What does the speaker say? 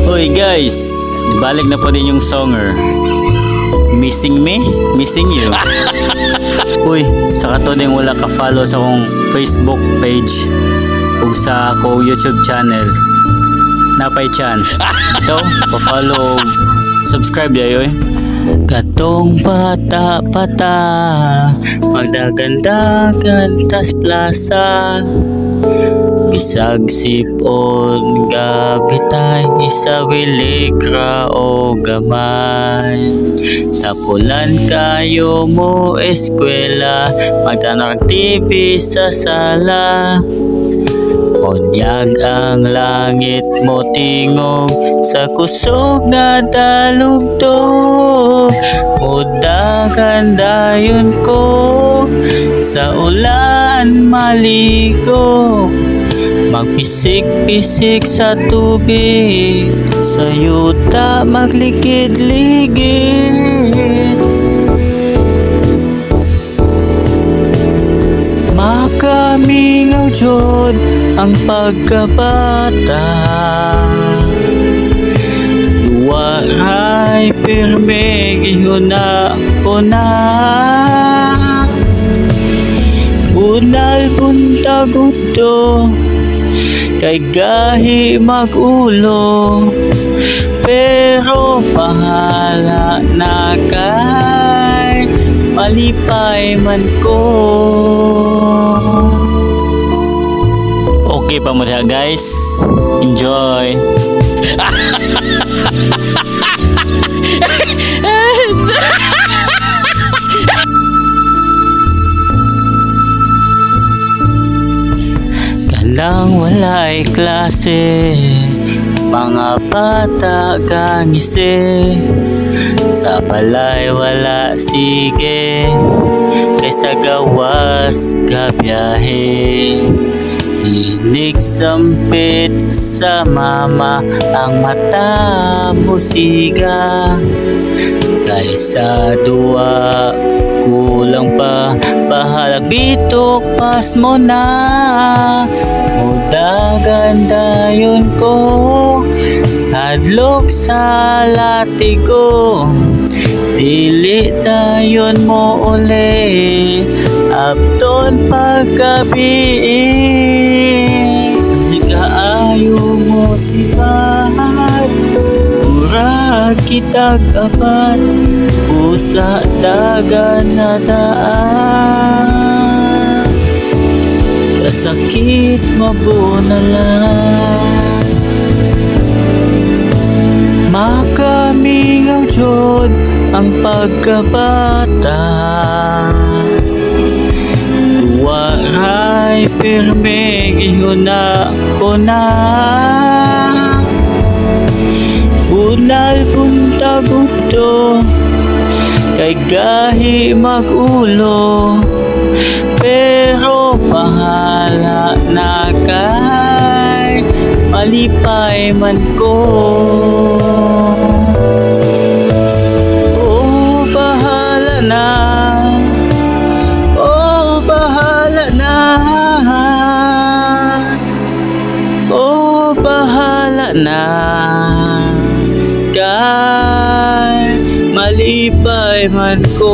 Uy guys, balik na po din yung songer. Missing me? Missing you. Uy, sa katodeng wala ka follow sa akong Facebook page ug sa ako YouTube channel. Napay chance. Ito, pa-follow, subscribe dayo eh. Katong bata-bata, magdagandagan tas plaza. Bisag sipon gabitay isa wilikra o gamay. Tapulan kayo mo eskwela, magtanong TV sa sala. Unyag ang langit mo tingog sa kusog nga dalugdog. Mudagan dayon ko sa ulan maligo. Magpisik-pisik sa tubig, sa yuta magligid-ligid. Makamingaw jud ang pagkabata, duwa ay pirme gihuna-una. Unal buntag udto kay gahi magulo, pero bahala na kay malipay man ko. Okay pa mo diha guys, enjoy. Lang walay klase, mga bata gangise. Sa balay wala sige, kaysa gawas gabiyahe. Inig sampit sa mama, ang mata musiga. Kaysa duwa kulang pa, bahala bitok pas mo na. Mudagan dayon ko hadlok sa latigo. Dili dayon mo uli abton paggabi. Kaayo mo sibat, murag kitag apat, usa dagan na daan. Kasakit mabunalan, makamingaw jud ang pagkabata. Duwa ay pirme gihuna-una. Unal buntag udto kay gahi magulo, pero bahala na kay malipay man ko. Oh bahala na, oh bahala na, oh bahala na kay malipay man ko.